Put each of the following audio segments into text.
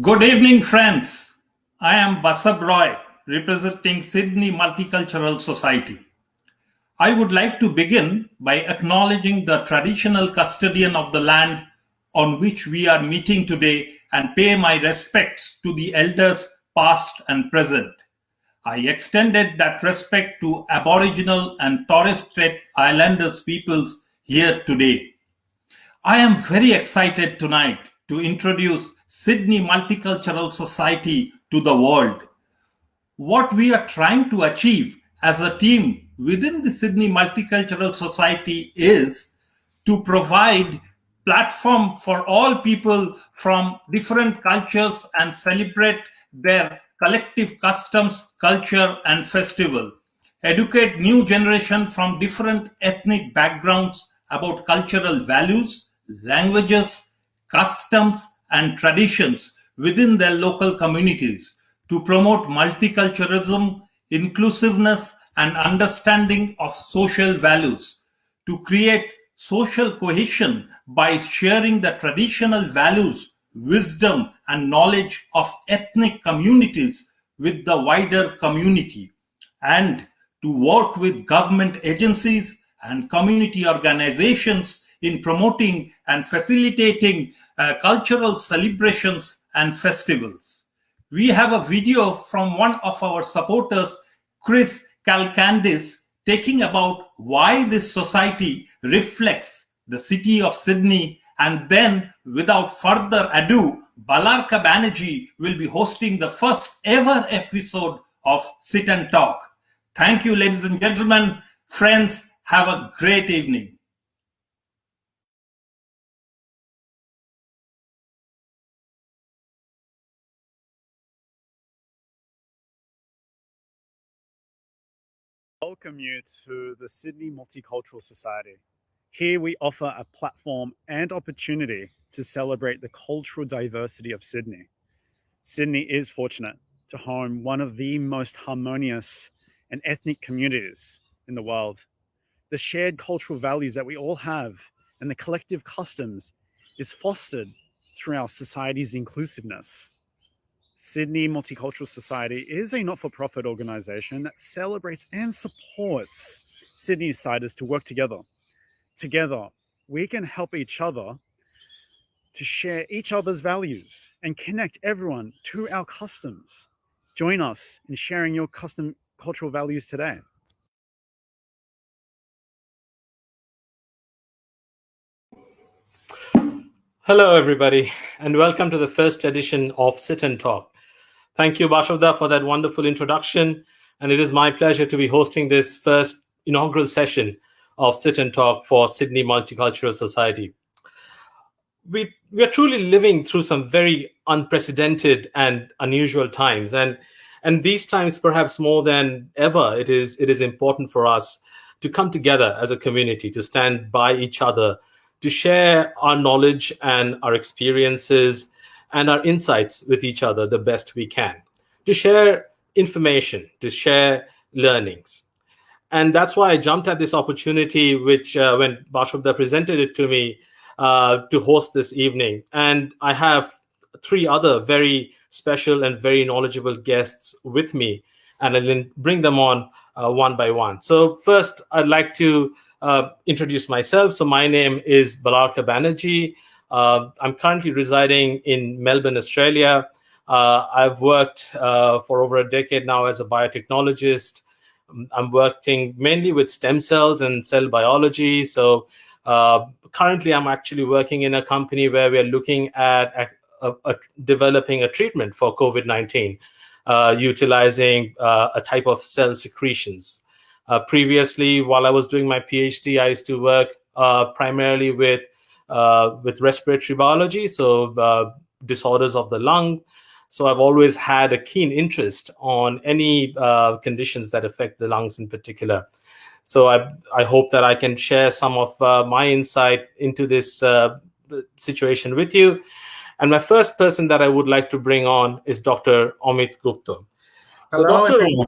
Good evening, friends. I am Basab Roy, representing Sydney Multicultural Society. I would like to begin by acknowledging the traditional custodian of the land on which we are meeting today and pay my respects to the elders past and present. I extended that respect to Aboriginal and Torres Strait Islanders peoples here today. I am very excited tonight to introduce Sydney Multicultural Society to the world. What we are trying to achieve as a team within the Sydney Multicultural Society is to provide platform for all people from different cultures and celebrate their collective customs, culture and festival. Educate new generation from different ethnic backgrounds about cultural values, languages, customs and traditions within their local communities to promote multiculturalism, inclusiveness, and understanding of social values, to create social cohesion by sharing the traditional values, wisdom, and knowledge of ethnic communities with the wider community, and to work with government agencies and community organizations in promoting and facilitating cultural celebrations and festivals. We have a video from one of our supporters, Chris Calcandis, taking about why this society reflects the city of Sydney. And then, without further ado, Balarka Banerjee will be hosting the first ever episode of Sit and Talk. Thank you, ladies and gentlemen. Friends, have a great evening. Welcome you to the Sydney Multicultural Society. Here we offer a platform and opportunity to celebrate the cultural diversity of Sydney. Sydney is fortunate to home one of the most harmonious and ethnic communities in the world. The shared cultural values that we all have and the collective customs is fostered through our society's inclusiveness. Sydney Multicultural Society is a not-for-profit organization that celebrates and supports Sydneysiders to work together. Together, we can help each other to share each other's values and connect everyone to our customs. Join us in sharing your custom cultural values today. Hello, everybody, and welcome to the first edition of Sit and Talk. Thank you, Bashavda, for that wonderful introduction. And it is my pleasure to be hosting this first inaugural session of Sit and Talk for Sydney Multicultural Society. We are truly living through some very unprecedented and unusual times. And these times, perhaps more than ever, it is important for us to come together as a community, to stand by each other, to share our knowledge and our experiences and our insights with each other the best we can, to share information, to share learnings. And that's why I jumped at this opportunity, which when Bashavda presented it to me, to host this evening. And I have three other very special and very knowledgeable guests with me, and I'll bring them on one by one. So first, I'd like to introduce myself. So my name is Balarka Banerjee. I'm currently residing in Melbourne, Australia. I've worked for over a decade now as a biotechnologist. I'm working mainly with stem cells and cell biology. So currently, I'm actually working in a company where we're looking at developing a treatment for COVID-19, utilizing a type of cell secretions. Previously, while I was doing my PhD, I used to work primarily with respiratory biology, so disorders of the lung. So I've always had a keen interest on any conditions that affect the lungs in particular. So I hope that I can share some of my insight into this situation with you. And my first person that I would like to bring on is Dr. Amit Gupta. Hello.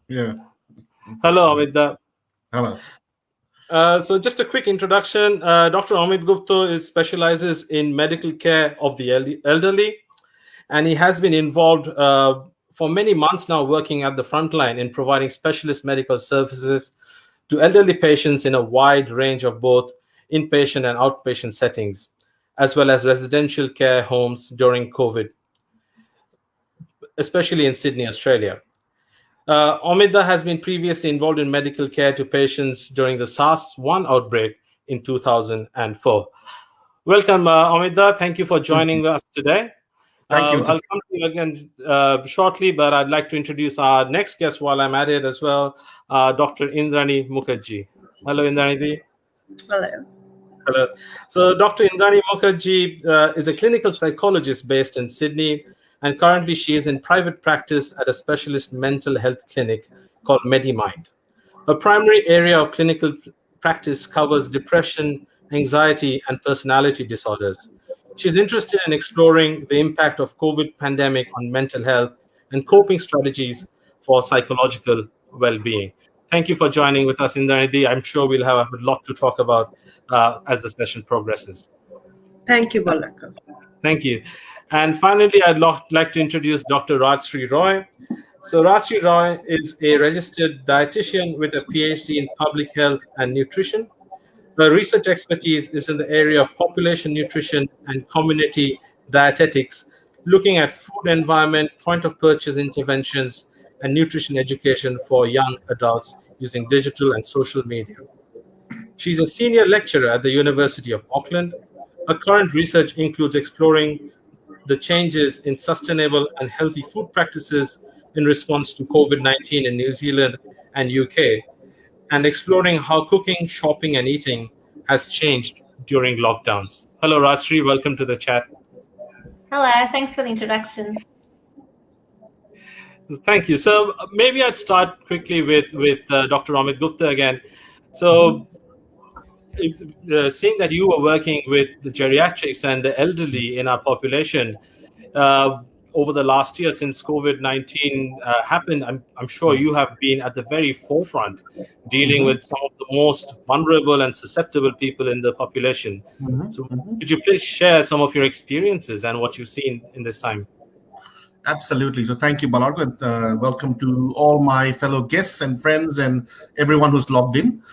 Yeah. Hello, Amit. Hello. So just a quick introduction. Dr. Amit Gupta specializes in medical care of the elderly. and he has been involved for many months now, working at the front line in providing specialist medical services to elderly patients in a wide range of both inpatient and outpatient settings, as well as residential care homes during COVID, especially in Sydney, Australia. Omida has been previously involved in medical care to patients during the SARS-1 outbreak in 2004. Welcome, Omida. Thank you for joining us today. Thank you. I'll come to you again shortly, but I'd like to introduce our next guest while I'm at it as well, Dr. Indrani Mukherjee. Hello, Indrani. Hello. Hello. So Dr. Indrani Mukherjee is a clinical psychologist based in Sydney, and currently she is in private practice at a specialist mental health clinic called MediMind. Her primary area of clinical practice covers depression, anxiety, and personality disorders. She's interested in exploring the impact of COVID pandemic on mental health and coping strategies for psychological well-being. Thank you for joining with us, Indrani. I'm sure we'll have a lot to talk about as the session progresses. Thank you, Balaka. Thank you. And finally, I'd like to introduce Dr. Rajshree Roy. So Rajshree Roy is a registered dietitian with a PhD in public health and nutrition. Her research expertise is in the area of population nutrition and community dietetics, looking at food environment, point of purchase interventions, and nutrition education for young adults using digital and social media. She's a senior lecturer at the University of Auckland. Her current research includes exploring the changes in sustainable and healthy food practices in response to COVID-19 in New Zealand and UK, and exploring how cooking, shopping, and eating has changed during lockdowns. Hello, Rajshree. Welcome to the chat. Hello. Thanks for the introduction. Thank you. So maybe I'd start quickly with Dr. Amit Gupta again. So seeing that you were working with the geriatrics and the elderly in our population over the last year since COVID-19 happened, I'm sure you have been at the very forefront dealing with some of the most vulnerable and susceptible people in the population. So could you please share some of your experiences and what you've seen in this time? Absolutely. So thank you, Balarga, and welcome to all my fellow guests and friends and everyone who's logged in.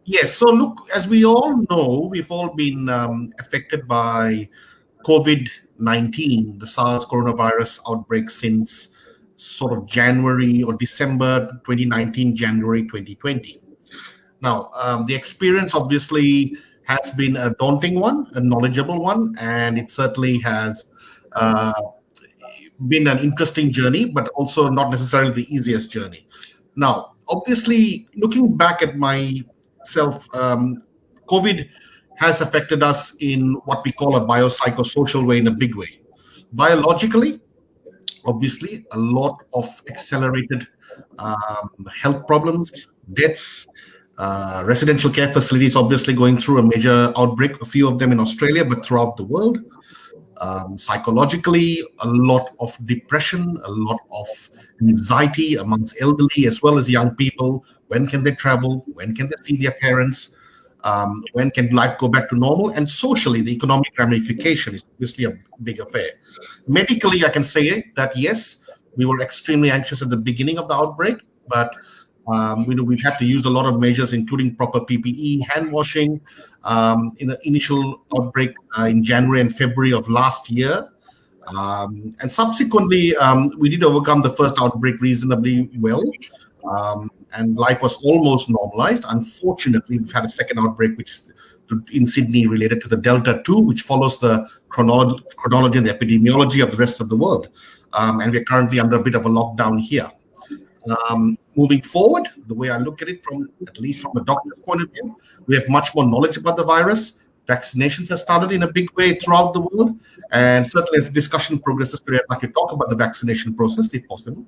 Yes, so look, as we all know, we've all been affected by COVID-19, the SARS coronavirus outbreak since sort of January or December 2019, January 2020. Now, the experience obviously has been a daunting one, a knowledgeable one, and it certainly has been an interesting journey, but also not necessarily the easiest journey. Now, obviously, looking back at myself, COVID has affected us in what we call a biopsychosocial way, in a big way. Biologically, obviously, a lot of accelerated health problems, deaths, residential care facilities obviously going through a major outbreak, a few of them in Australia, but throughout the world. Psychologically, a lot of depression, a lot of anxiety amongst elderly as well as young people. When can they travel? When can they see their parents? When can life go back to normal? And socially, the economic ramification is obviously a big affair. Medically, I can say that yes, we were extremely anxious at the beginning of the outbreak, but we've had to use a lot of measures, including proper PPE, hand washing. In the initial outbreak in January and February of last year. And subsequently, we did overcome the first outbreak reasonably well. And life was almost normalized. Unfortunately, we've had a second outbreak, which is in Sydney related to the Delta 2, which follows the chronology and the epidemiology of the rest of the world. And we're currently under a bit of a lockdown here. Moving forward, the way I look at it, at least from a doctor's point of view, we have much more knowledge about the virus. Vaccinations have started in a big way throughout the world. And certainly as discussion progresses today, I'd like to talk about the vaccination process, if possible.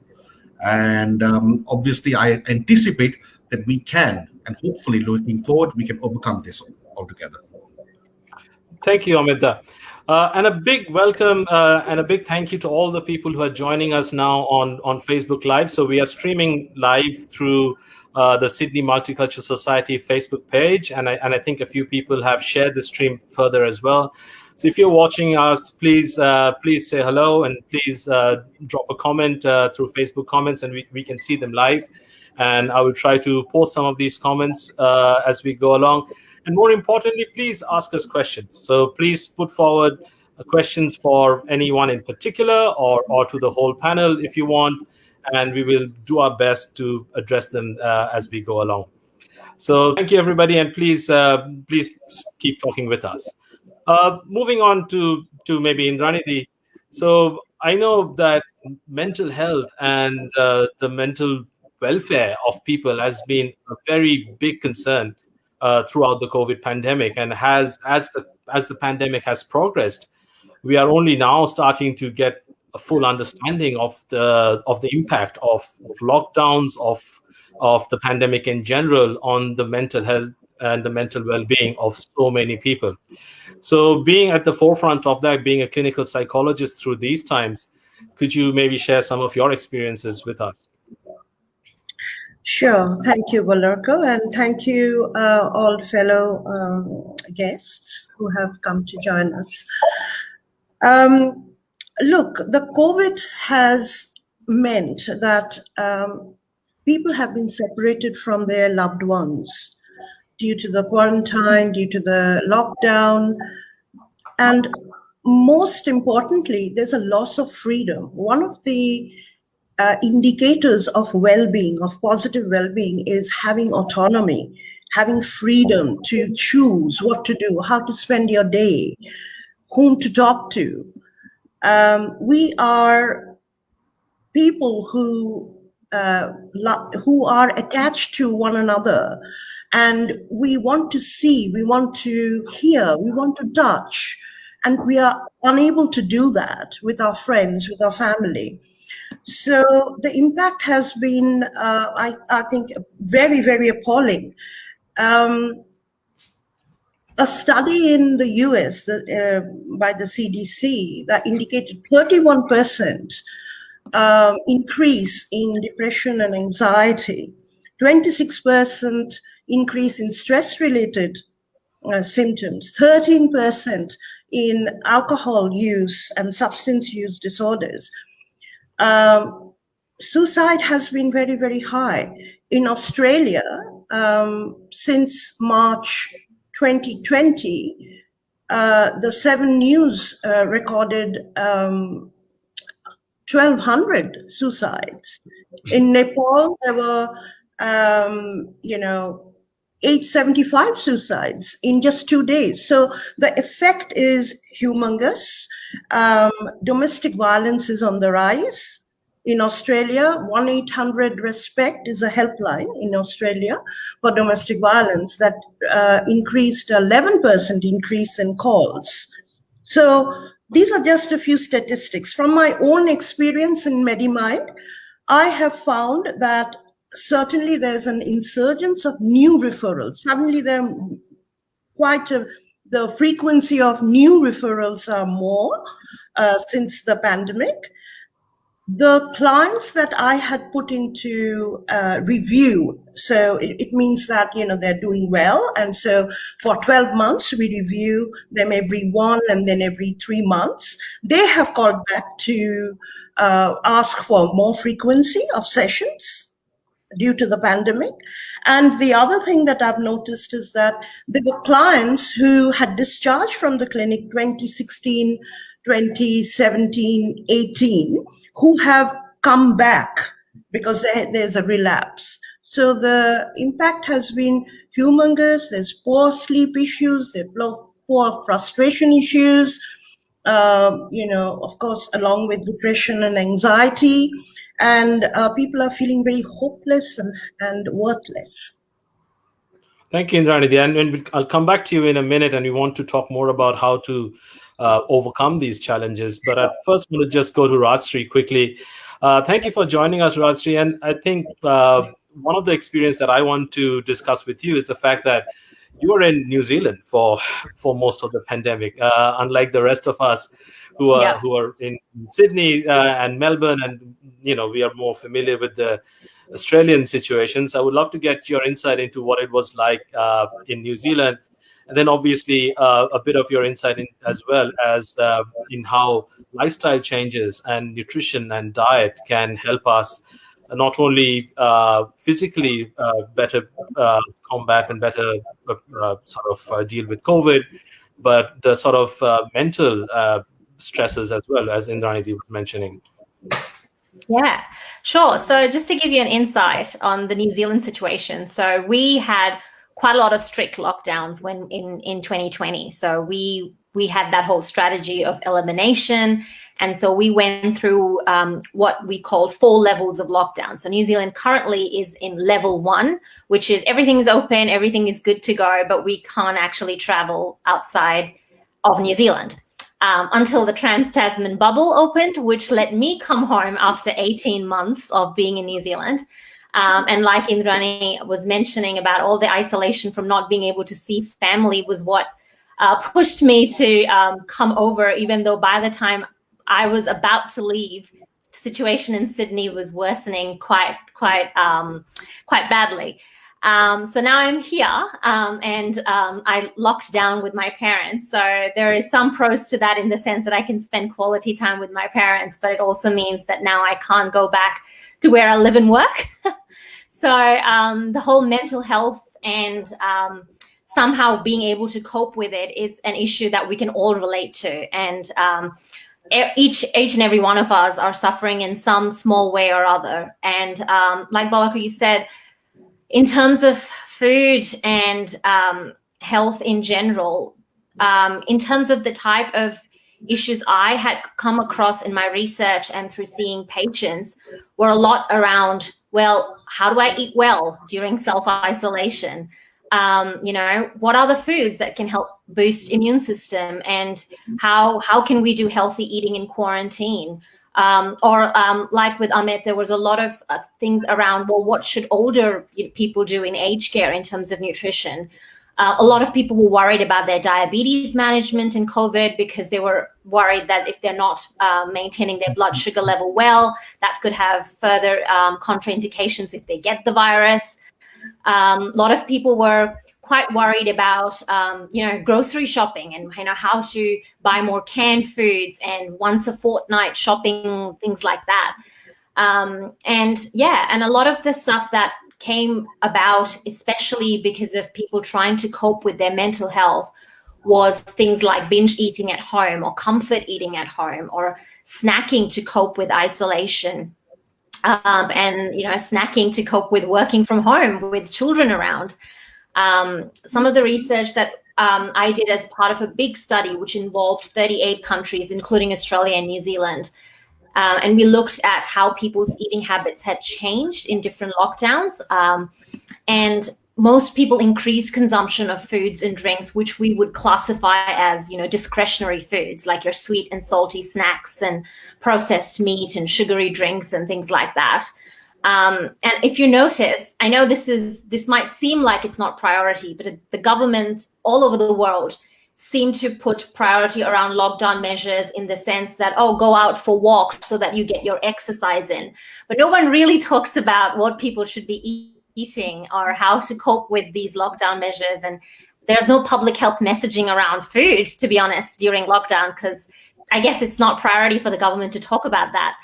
And obviously, I anticipate that we can, and hopefully looking forward, we can overcome this altogether. Thank you, Amita. And a big welcome and a big thank you to all the people who are joining us now on Facebook Live. So we are streaming live through the Sydney Multicultural Society Facebook page. And I think a few people have shared the stream further as well. So if you're watching us, please say hello, and please drop a comment through Facebook comments, and we can see them live. And I will try to post some of these comments as we go along. And more importantly, please ask us questions. So please put forward questions for anyone in particular, or to the whole panel if you want, and we will do our best to address them as we go along. So thank you, everybody, and please keep talking with us. Moving on to maybe Indranidhi. So I know that mental health and the mental welfare of people has been a very big concern throughout the COVID pandemic, and as the pandemic has progressed, we are only now starting to get a full understanding of the impact of lockdowns, of the pandemic in general on the mental health and the mental well-being of so many people. So being at the forefront of that, being a clinical psychologist through these times, could you maybe share some of your experiences with us? Sure. Thank you, Valerko, and thank you all fellow guests who have come to join us. Look, the COVID has meant that people have been separated from their loved ones due to the quarantine, due to the lockdown, and most importantly, there's a loss of freedom. One of the indicators of well-being, of positive well-being, is having autonomy, having freedom to choose what to do, how to spend your day, whom to talk to. We are people who are attached to one another, and we want to see, we want to hear, we want to touch, and we are unable to do that with our friends, with our family. So the impact has been, I think, very, very appalling. A study in the US by the CDC that indicated 31% increase in depression and anxiety, 26% increase in stress-related symptoms, 13% in alcohol use and substance use disorders. Suicide has been very, very high. In Australia, since March 2020, the 7 News recorded 1,200 suicides. In Nepal, there were, 875 suicides in just 2 days. So the effect is humongous. Domestic violence is on the rise. In Australia, 1-800-RESPECT is a helpline in Australia for domestic violence that increased 11% increase in calls. So these are just a few statistics. From my own experience in MediMind, I have found that certainly there's an insurgence of new referrals. Suddenly the frequency of new referrals are more since the pandemic. The clients that I had put into review, so it means that they're doing well, and so for 12 months we review them every 1 and then every 3 months. They have called back to ask for more frequency of sessions due to the pandemic. And the other thing that I've noticed is that there were clients who had discharged from the clinic 2016, 2017, 18, who have come back because there's a relapse. So the impact has been humongous. There's poor sleep issues, there's poor frustration issues, of course, along with depression and anxiety. And people are feeling very hopeless and worthless. Thank you, Indranidhi. And I'll come back to you in a minute, and we want to talk more about how to overcome these challenges. But I first want to just go to Rajshree quickly. Thank you for joining us, Rajshree. And I think one of the experiences that I want to discuss with you is the fact that you were in New Zealand for most of the pandemic, unlike the rest of us who are in Sydney and Melbourne, and we are more familiar with the Australian situations. I would love to get your insight into what it was like in New Zealand, And then obviously a bit of your insight in, as well as in how lifestyle changes and nutrition and diet can help us not only physically better combat and better deal with COVID, but the sort of mental stresses as well, as Indranidhi was mentioning. Yeah, sure. So just to give you an insight on the New Zealand situation. So we had quite a lot of strict lockdowns when in 2020. So we had that whole strategy of elimination. And so we went through what we called 4 levels of lockdown. So New Zealand currently is in level 1, which is everything's open, everything is good to go, but we can't actually travel outside of New Zealand. Until the Trans-Tasman bubble opened, which let me come home after 18 months of being in New Zealand. And like Indrani was mentioning about all the isolation from not being able to see family was what pushed me to come over, even though by the time I was about to leave, the situation in Sydney was worsening quite badly. So now I'm here and I locked down with my parents. So there is some pros to that in the sense that I can spend quality time with my parents, but it also means that now I can't go back to where I live and work. So the whole mental health and somehow being able to cope with it is an issue that we can all relate to. And each and every one of us are suffering in some small way or other. And like Balaki said, in terms of food and health in general, in terms of the type of issues I had come across in my research and through seeing patients were a lot around, well, how do I eat well during self-isolation? What are the foods that can help boost immune system, and how can we do healthy eating in quarantine? Like with Amit, there was a lot of things around, well, what should older people do in aged care in terms of nutrition? A lot of people were worried about their diabetes management in COVID because they were worried that if they're not maintaining their blood sugar level well, that could have further contraindications if they get the virus. A lot of people were quite worried about, grocery shopping and, how to buy more canned foods and once a fortnight shopping, things like that. And a lot of the stuff that came about, especially because of people trying to cope with their mental health, was things like binge eating at home or comfort eating at home or snacking to cope with isolation. And snacking to cope with working from home with children around. Some of the research that I did as part of a big study, which involved 38 countries, including Australia and New Zealand. And we looked at how people's eating habits had changed in different lockdowns. And most people increased consumption of foods and drinks, which we would classify as, discretionary foods, like your sweet and salty snacks and processed meat and sugary drinks and things like that. And if you notice, I know this might seem like it's not priority, but the governments all over the world seem to put priority around lockdown measures in the sense that, go out for walks so that you get your exercise in. But no one really talks about what people should be eating or how to cope with these lockdown measures. And there's no public health messaging around food, to be honest, during lockdown, because I guess it's not priority for the government to talk about that.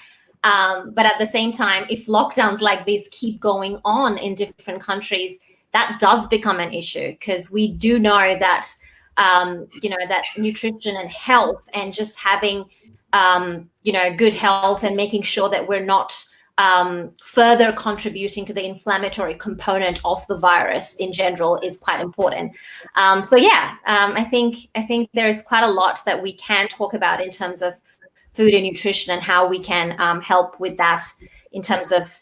But at the same time, if lockdowns like this keep going on in different countries, that does become an issue, because we do know that, that nutrition and health and just having, good health and making sure that we're not further contributing to the inflammatory component of the virus in general is quite important. I think there is quite a lot that we can talk about in terms of food and nutrition and how we can help with that in terms of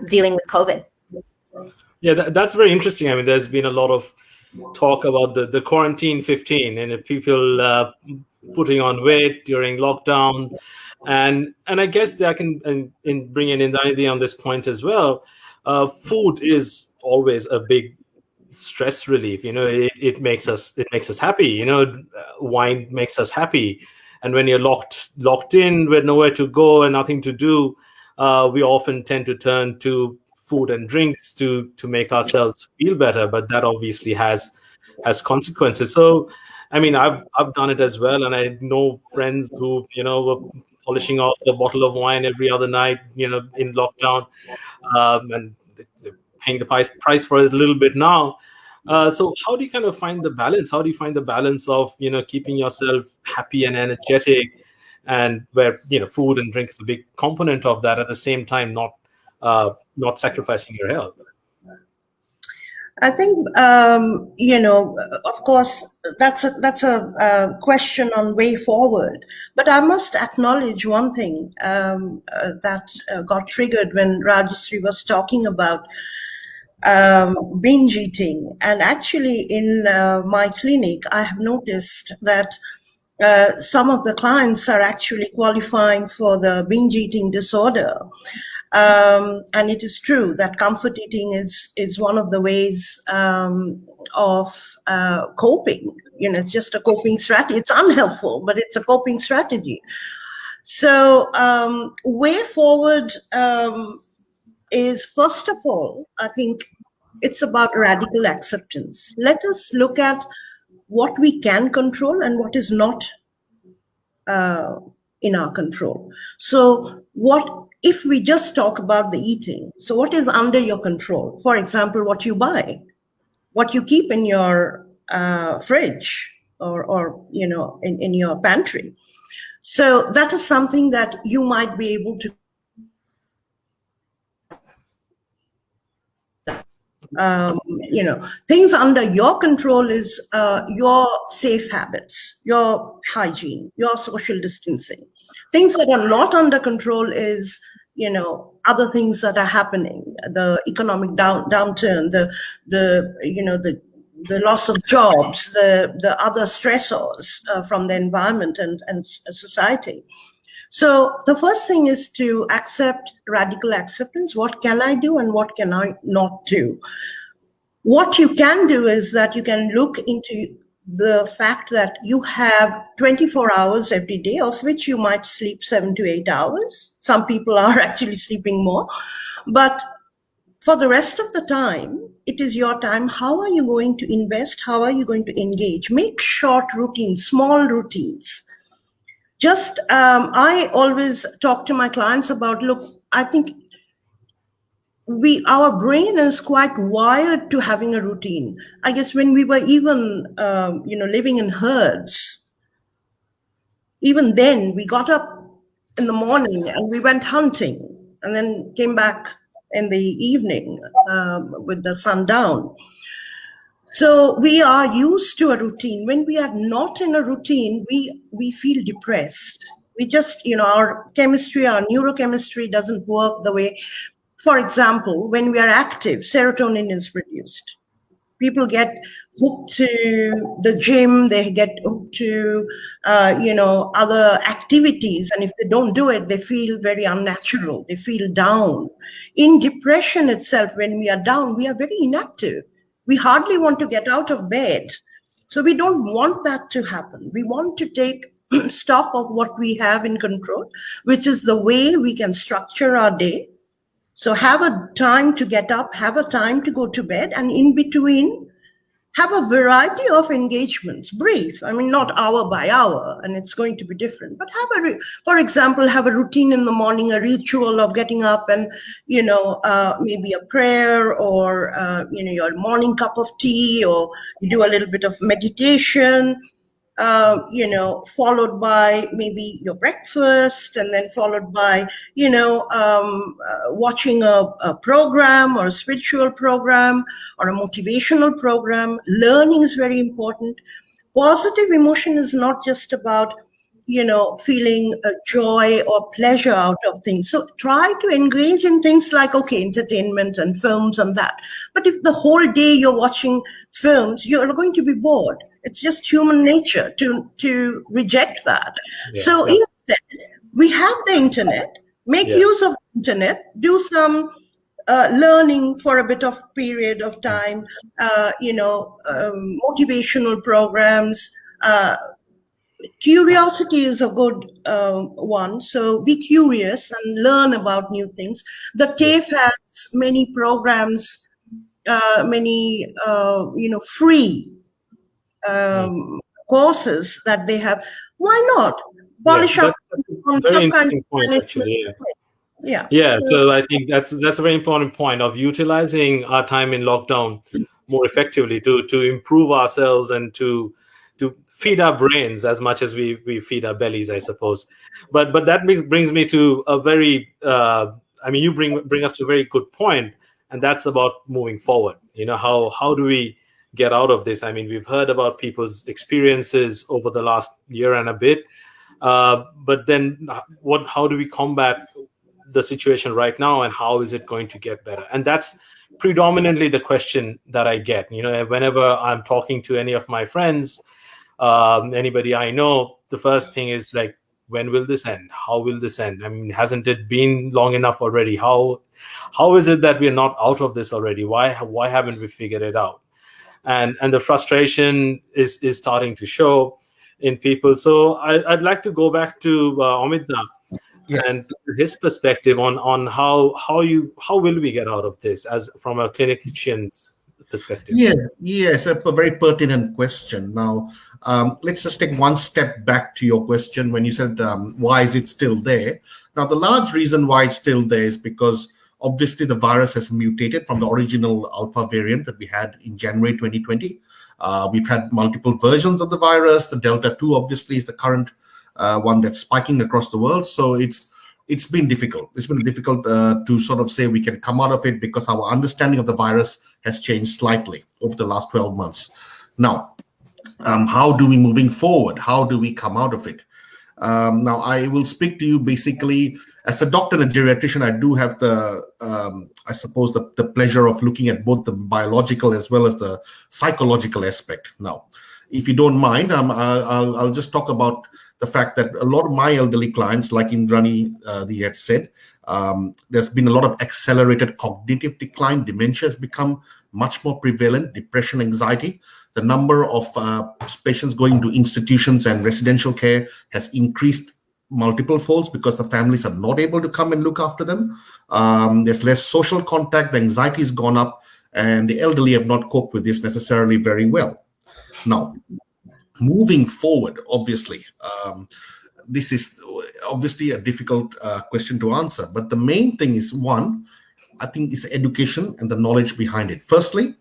dealing with COVID. Yeah, that's very interesting. I mean, there's been a lot of talk about the quarantine 15 and people putting on weight during lockdown. And I guess I can bring in Indranidhi on this point as well. Food is always a big stress relief. It makes us happy. Wine makes us happy. And when you're locked in with nowhere to go and nothing to do, we often tend to turn to food and drinks to make ourselves feel better. But that obviously has has consequences. So, I mean, I've done it as well, and I know friends who were polishing off a bottle of wine every other night, in lockdown, and they're paying the price for it a little bit now. So how do you kind of find the balance? How do you find the balance of keeping yourself happy and energetic, and where food and drink is a big component of that, at the same time not sacrificing your health? I think of course, that's a question on way forward. But I must acknowledge one thing that got triggered when Rajashree was talking about binge eating. And actually, in my clinic, I have noticed that some of the clients are actually qualifying for the binge eating disorder. And it is true that comfort eating is one of the ways of coping. It's just a coping strategy. It's unhelpful, but it's a coping strategy. So way forward is, first of all, I think it's about radical acceptance. Let us look at what we can control and what is not in our control. So what if we just talk about the eating? So what is under your control? For example, what you buy, what you keep in your fridge or in your pantry. So that is something that you might be able to things under your control is your safe habits, your hygiene, your social distancing. Things that are not under control is, other things that are happening, the economic downturn, the loss of jobs, the other stressors from the environment and society. So the first thing is to accept radical acceptance. What can I do and what can I not do? What you can do is that you can look into the fact that you have 24 hours every day, of which you might sleep 7 to 8 hours. Some people are actually sleeping more. But for the rest of the time, it is your time. How are you going to invest? How are you going to engage? Make short routines, small routines. Just, I always talk to my clients about, look, I think our brain is quite wired to having a routine. I guess when we were even, living in herds, even then we got up in the morning and we went hunting and then came back in the evening with the sun down. So we are used to a routine. When we are not in a routine, we feel depressed. We just, our chemistry, our neurochemistry doesn't work the way. For example, when we are active, serotonin is produced. People get hooked to the gym, they get hooked to, other activities. And if they don't do it, they feel very unnatural. They feel down. In depression itself, when we are down, we are very inactive. We hardly want to get out of bed. So we don't want that to happen. We want to take stock of what we have in control, which is the way we can structure our day. So have a time to get up, have a time to go to bed, and in between, have a variety of engagements, brief. I mean, not hour by hour, and it's going to be different. But for example, have a routine in the morning, a ritual of getting up and, maybe a prayer or, your morning cup of tea, or you do a little bit of meditation, followed by maybe your breakfast, and then followed by, watching a program or a spiritual program or a motivational program. Learning is very important. Positive emotion is not just about, feeling joy or pleasure out of things. So try to engage in things like, entertainment and films and that. But if the whole day you're watching films, you're going to be bored. It's just human nature to reject that. Instead, we have the internet. Make use of the internet. Do some learning for a bit of period of time. Motivational programs. Curiosity is a good one. So be curious and learn about new things. The TAFE has many programs, many free courses that they have. Why not polish up on very some kind interesting of point, management? actually. Yeah. Yeah, so I think that's a very important point of utilizing our time in lockdown more effectively to improve ourselves and to feed our brains as much as we feed our bellies, I suppose. But that brings me to a very I mean, you bring us to a very good point, and that's about moving forward. How do we get out of this? I mean, we've heard about people's experiences over the last year and a bit, but then how do we combat the situation right now, and how is it going to get better? And that's predominantly the question that I get. Whenever I'm talking to any of my friends, anybody I know, the first thing is like, when will this end? How will this end? I mean, hasn't it been long enough already? How is it that we're not out of this already? Why haven't we figured it out? And the frustration is starting to show in people. So I'd like to go back to Amita and his perspective on how will we get out of this as from a clinician's perspective. Yes, a very pertinent question. Now, let's just take one step back to your question when you said, why is it still there? Now, the large reason why it's still there is because obviously the virus has mutated from the original alpha variant that we had in January 2020. We've had multiple versions of the virus. The Delta 2 obviously is the current one that's spiking across the world. So it's been difficult. It's been difficult to sort of say we can come out of it because our understanding of the virus has changed slightly over the last 12 months. Now, how do we moving forward? How do we come out of it? Now, I will speak to you basically as a doctor and a geriatrician. I do have I suppose, the pleasure of looking at both the biological as well as the psychological aspect. Now, if you don't mind, I'll just talk about the fact that a lot of my elderly clients, like Indrani had said, there's been a lot of accelerated cognitive decline. Dementia has become much more prevalent, depression, anxiety. The number of patients going to institutions and residential care has increased multiple folds because the families are not able to come and look after them. There's less social contact, the anxiety has gone up, and the elderly have not coped with this necessarily very well. Now, moving forward, obviously, this is obviously a difficult question to answer. But the main thing is, one, I think, is education and the knowledge behind it. Firstly,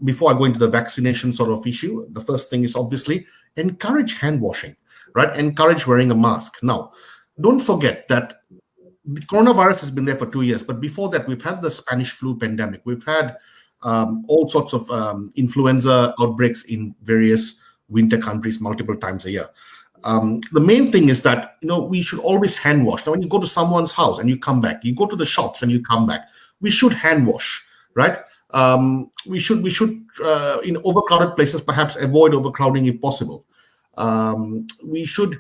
before I go into the vaccination sort of issue, the first thing is obviously encourage hand washing, right? Encourage wearing a mask. Now, don't forget that the coronavirus has been there for 2 years. But before that, we've had the Spanish flu pandemic. We've had all sorts of influenza outbreaks in various winter countries multiple times a year. The main thing is that we should always hand wash. Now, when you go to someone's house and you come back, you go to the shops and you come back, we should hand wash, right? We should in overcrowded places perhaps avoid overcrowding if possible. We should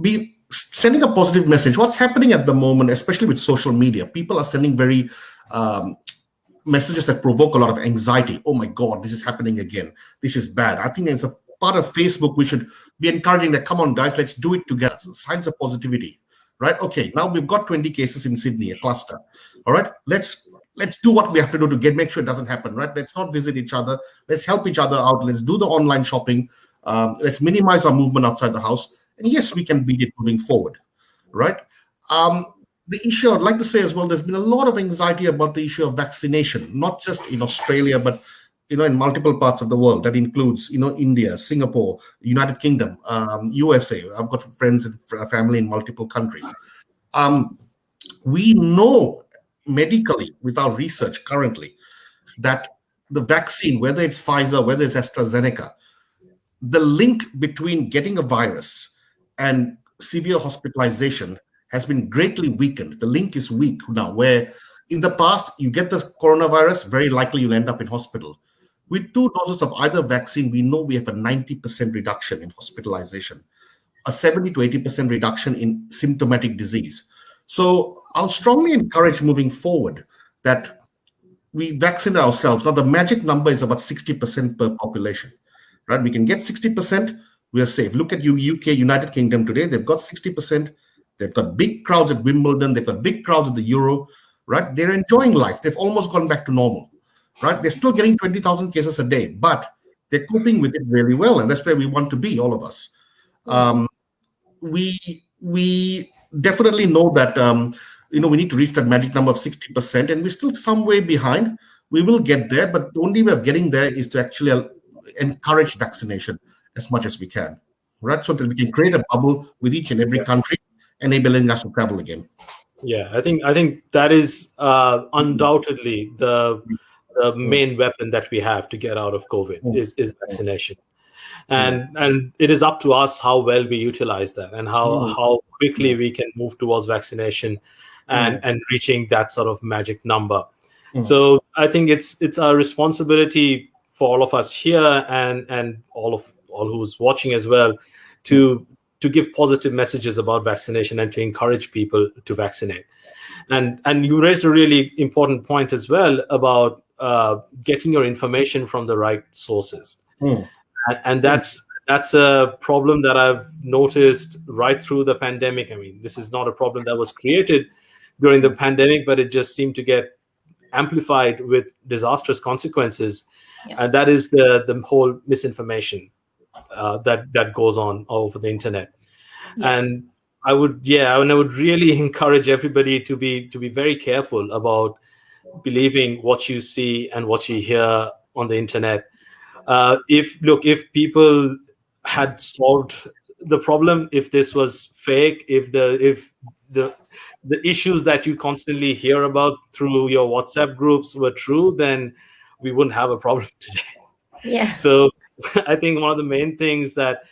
be sending a positive message. What's happening at the moment, especially with social media, people are sending very messages that provoke a lot of anxiety. Oh my God, this is happening again. This is bad. I think as a part of Facebook, we should be encouraging that, come on, guys, let's do it together. Signs of positivity, right? Okay, now we've got 20 cases in Sydney, a cluster. All right, let's do what we have to do to make sure it doesn't happen, right? Let's not visit each other. Let's help each other out. Let's do the online shopping. Let's minimize our movement outside the house. And yes, we can beat it moving forward, right? The issue I'd like to say as well, there's been a lot of anxiety about the issue of vaccination, not just in Australia, but in multiple parts of the world. That includes, India, Singapore, United Kingdom, USA. I've got friends and family in multiple countries. We know medically with our research currently that the vaccine, whether it's Pfizer, whether it's AstraZeneca, the link between getting a virus and severe hospitalization has been greatly weakened. The link is weak now, where in the past, you get this coronavirus, very likely you'll end up in hospital. With 2 doses of either vaccine, we know we have a 90% reduction in hospitalization, a 70 to 80% reduction in symptomatic disease. So I'll strongly encourage moving forward that we vaccinate ourselves. Now, the magic number is about 60% per population, right? We can get 60%, we are safe. Look at UK, United Kingdom today, they've got 60%. They've got big crowds at Wimbledon. They've got big crowds at the Euro, right? They're enjoying life. They've almost gone back to normal, right? They're still getting 20,000 cases a day, but they're coping with it really well, and that's where we want to be, all of us. We definitely know that we need to reach that magic number of 60%, and we're still some way behind. We will get there, but the only way of getting there is to actually encourage vaccination as much as we can, right? So that we can create a bubble with each and every country, enabling us to travel again. Yeah, I think that is undoubtedly the main weapon that we have to get out of COVID is vaccination. And it is up to us how well we utilize that and how quickly we can move towards vaccination and reaching that sort of magic number. So I think it's our responsibility for all of us here and all who's watching as well to give positive messages about vaccination and to encourage people to vaccinate. And you raised a really important point as well about getting your information from the right sources. And that's a problem that I've noticed right through the pandemic. I mean, this is not a problem that was created during the pandemic, but it just seemed to get amplified with disastrous consequences. And that is the whole misinformation that goes on over the internet. And I would really encourage everybody to be very careful about believing what you see and what you hear on the internet. If people had solved the problem, if this was fake, if the issues that you constantly hear about through your WhatsApp groups were true, then we wouldn't have a problem today. Yeah. So I think one of the main things that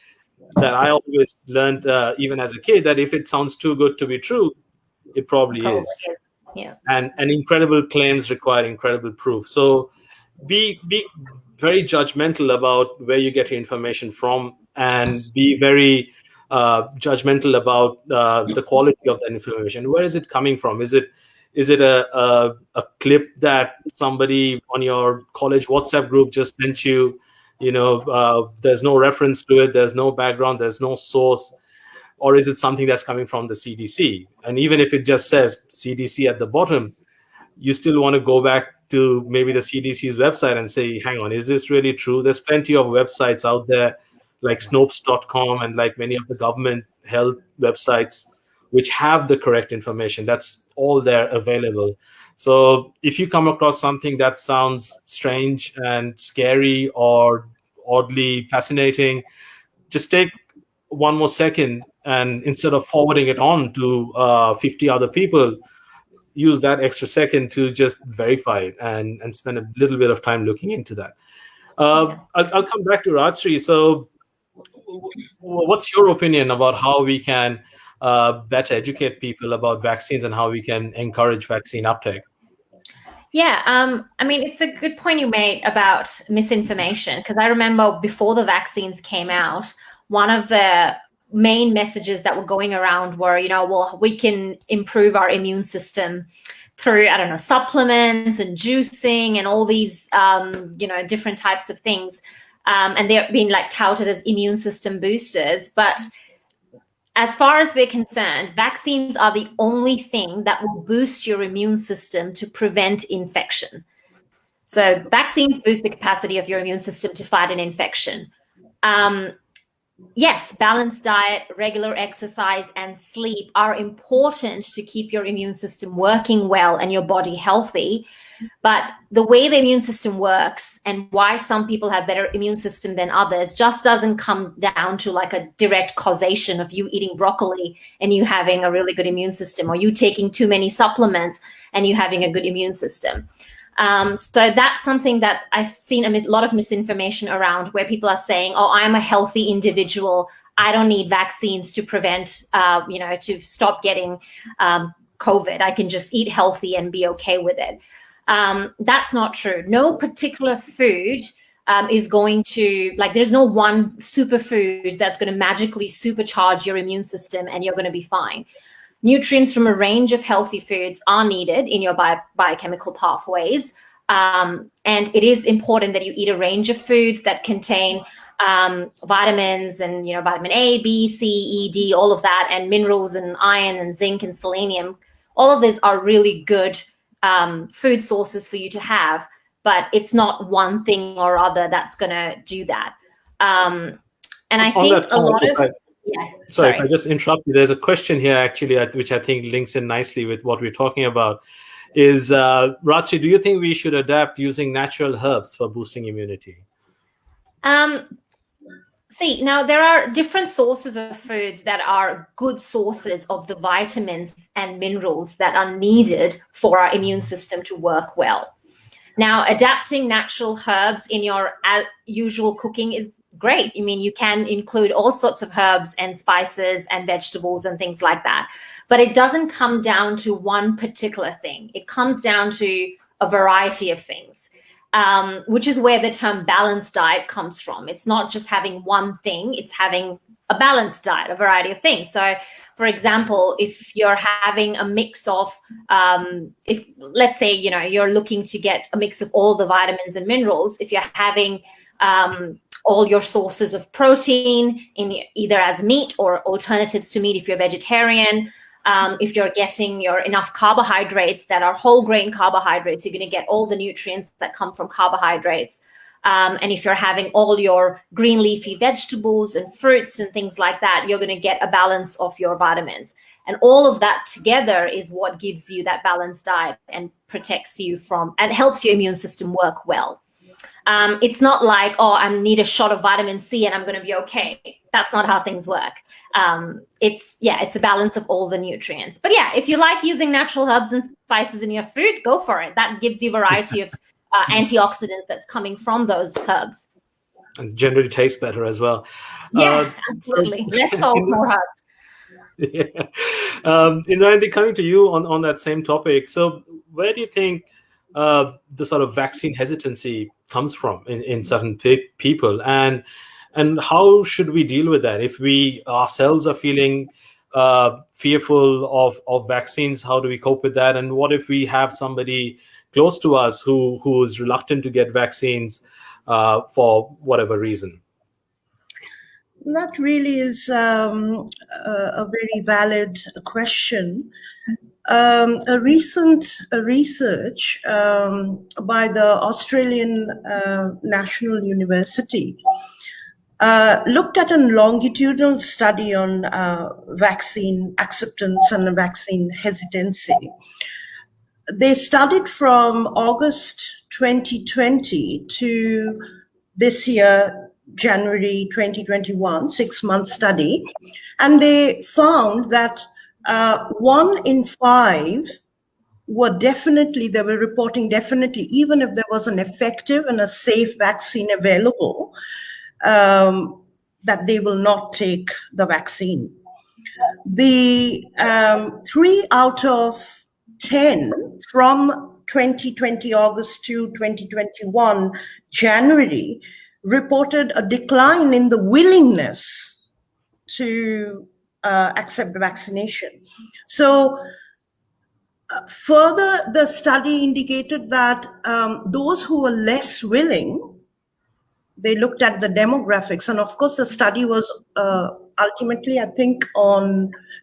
I always learned, even as a kid, that if it sounds too good to be true, it probably is. Yeah. And incredible claims require incredible proof. So be very judgmental about where you get your information from, and be very judgmental about the quality of that information. Where is it coming from? Is it a clip that somebody on your college WhatsApp group just sent you? There's no reference to it, there's no background, there's no source. Or is it something that's coming from the CDC? And even if it just says CDC at the bottom, you still want to go back to maybe the CDC's website and say, hang on, is this really true? There's plenty of websites out there like Snopes.com and like many of the government health websites which have the correct information. That's all there available. So if you come across something that sounds strange and scary or oddly fascinating, just take one more second, and instead of forwarding it on to 50 other people, use that extra second to just verify it and spend a little bit of time looking into that. I'll come back to Rajshree. So what's your opinion about how we can better educate people about vaccines and how we can encourage vaccine uptake? Yeah, I mean, it's a good point you made about misinformation, because I remember before the vaccines came out, one of the main messages that were going around were, well, we can improve our immune system through, I don't know, supplements and juicing and all these, different types of things. And they're being like touted as immune system boosters. But as far as we're concerned, vaccines are the only thing that will boost your immune system to prevent infection. So vaccines boost the capacity of your immune system to fight an infection. Yes, balanced diet, regular exercise, and sleep are important to keep your immune system working well and your body healthy. But the way the immune system works and why some people have better immune system than others just doesn't come down to like a direct causation of you eating broccoli and you having a really good immune system, or you taking too many supplements and you having a good immune system. So that's something that I've seen a lot of misinformation around, where people are saying, oh, I'm a healthy individual, I don't need vaccines to prevent, to stop getting COVID. I can just eat healthy and be okay with it. That's not true. No particular food is going to, there's no one superfood that's going to magically supercharge your immune system and you're going to be fine. Nutrients from a range of healthy foods are needed in your biochemical pathways. And it is important that you eat a range of foods that contain vitamins and, vitamin A, B, C, E, D, all of that, and minerals and iron and zinc and selenium. All of these are really good food sources for you to have. but it's not one thing or other that's going to do that. And I think a lot of... Sorry, if I just interrupt you. There's a question here, actually, which I think links in nicely with what we're talking about. Is Ratsi, do you think we should adapt using natural herbs for boosting immunity? See, now there are different sources of foods that are good sources of the vitamins and minerals that are needed for our immune system to work well. Now, adapting natural herbs in your usual cooking is great. I mean, you can include all sorts of herbs and spices and vegetables and things like that. But it doesn't come down to one particular thing. It comes down to a variety of things, which is where the term balanced diet comes from. It's not just having one thing, it's having a balanced diet, a variety of things. So, for example, if you're having a mix of, if let's say, you're looking to get a mix of all the vitamins and minerals, if you're having all your sources of protein in either as meat or alternatives to meat if you're vegetarian, if you're getting your enough carbohydrates that are whole grain carbohydrates, you're going to get all the nutrients that come from carbohydrates. And if you're having all your green leafy vegetables and fruits and things like that, you're going to get a balance of your vitamins. And all of that together is what gives you that balanced diet and protects you from, and helps your immune system work well. It's not like, oh, I need a shot of vitamin C and I'm going to be okay. That's not how things work. It's a balance of all the nutrients. But yeah, if you like using natural herbs and spices in your food, go for it. That gives you variety of antioxidants that's coming from those herbs. And generally tastes better as well. Yeah, absolutely. Less salt, more herbs. Yeah. Indrani, coming to you on that same topic. So where do you think the sort of vaccine hesitancy comes from in certain people, and how should we deal with that? If we ourselves are feeling fearful of vaccines, how do we cope with that? And what if we have somebody close to us who is reluctant to get vaccines for whatever reason? That really is a very valid question. A recent research by the Australian National University looked at a longitudinal study on vaccine acceptance and vaccine hesitancy. They studied from August 2020 to this year, January 2021, 6-month study, and they found that 1 in 5 they were reporting definitely, even if there was an effective and a safe vaccine available, that they will not take the vaccine. The 3 out of 10 from 2020 August to 2021 January reported a decline in the willingness to accept the vaccination. So further, the study indicated that those who were less willing, they looked at the demographics. And of course, the study was ultimately, I think,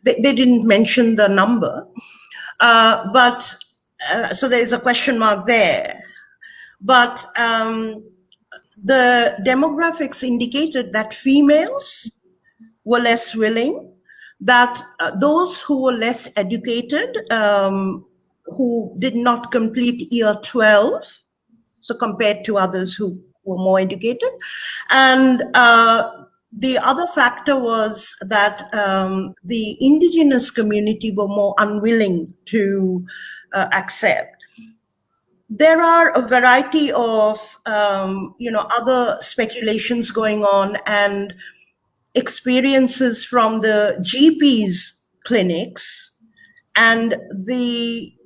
they didn't mention the number. But so there's a question mark there. But the demographics indicated that females were less willing, that those who were less educated, who did not complete year 12, so compared to others who were more educated. And the other factor was that the indigenous community were more unwilling to accept. There are a variety of other speculations going on and experiences from the GPs clinics, and they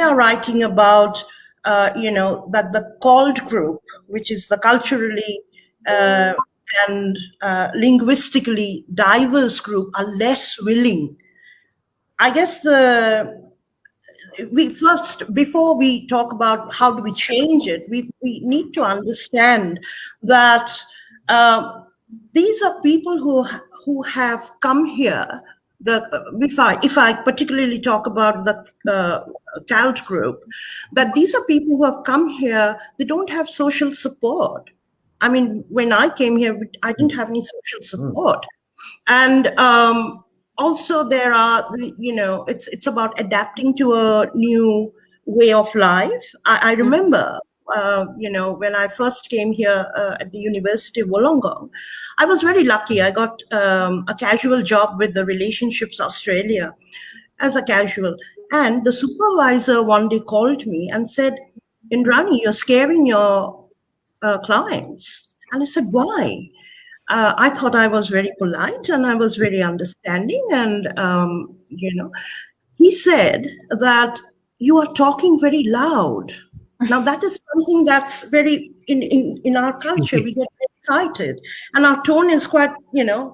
are writing about that the CALD group, which is the culturally and linguistically diverse group, are less willing. I guess before we talk about how do we change it, we need to understand that these are people who have come here if I particularly talk about the CALT group, that these are people who have come here, they don't have social support. I mean, when I came here, I didn't have any social support. And also there are, it's about adapting to a new way of life. I remember, when I first came here at the University of Wollongong, I was very lucky. I got a casual job with the Relationships Australia as a casual. And the supervisor one day called me and said, Indrani, you're scaring your clients. And I said, why? I thought I was very polite and I was very understanding. And, he said that you are talking very loud. Now, that is something that's very, in our culture, we get excited and our tone is quite,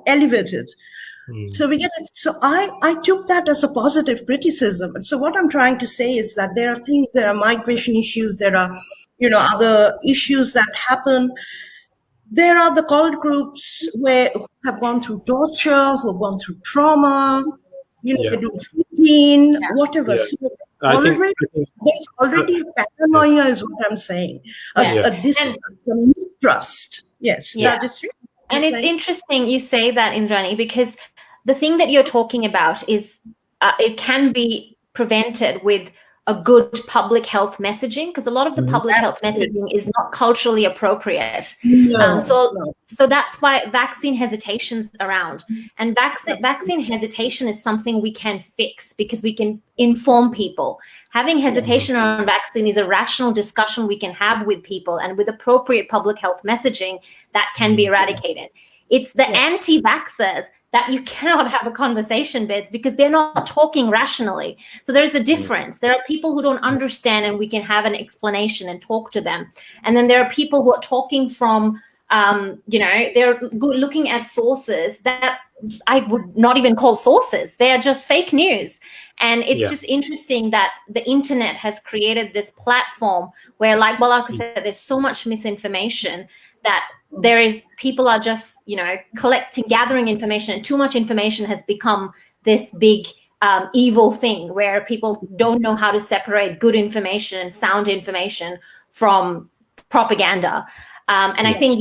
elevated. So we get it. So I took that as a positive criticism. And so what I'm trying to say is that there are migration issues, there are, other issues that happen. There are the cult groups who have gone through torture, who have gone through trauma, they don't fit in, whatever. So there's already a paranoia, is what I'm saying. A mistrust. Yes, that is true. And it's interesting you say that, Indrani, because the thing that you're talking about is it can be prevented with a good public health messaging, because a lot of the public health messaging is not culturally appropriate. So that's why vaccine hesitation's around. And vaccine hesitation is something we can fix because we can inform people. Having hesitation around vaccine is a rational discussion we can have with people, and with appropriate public health messaging, that can be eradicated. It's the anti-vaxxers that you cannot have a conversation with because they're not talking rationally. So there's a difference. There are people who don't understand and we can have an explanation and talk to them. And then there are people who are talking from, they're looking at sources that I would not even call sources. They are just fake news. And it's just interesting that the internet has created this platform where, like Balaka said, there's so much misinformation that people are just, gathering information, and too much information has become this big evil thing where people don't know how to separate good information and sound information from propaganda. I think,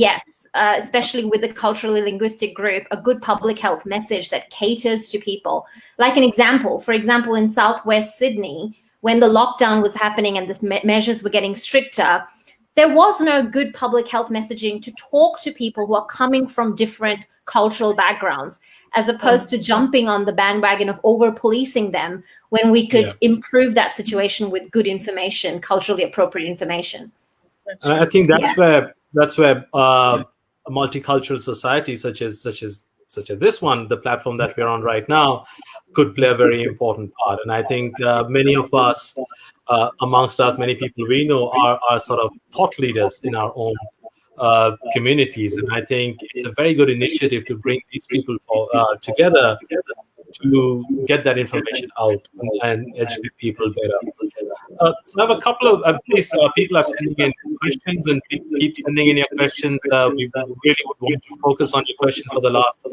especially with the culturally linguistic group, a good public health message that caters to people. Like an example, for example, in Southwest Sydney, when the lockdown was happening and the measures were getting stricter, there was no good public health messaging to talk to people who are coming from different cultural backgrounds, as opposed to jumping on the bandwagon of over-policing them when we could improve that situation with good information, culturally appropriate information. And I think that's where a multicultural society such as this one, the platform that we're on right now, could play a very important part. And I think many of us, amongst us, many people we know are sort of thought leaders in our own communities. And I think it's a very good initiative to bring these people together to get that information out and educate people better. So I have a couple of people are sending in questions, and keep sending in your questions. We really would want to focus on your questions for the last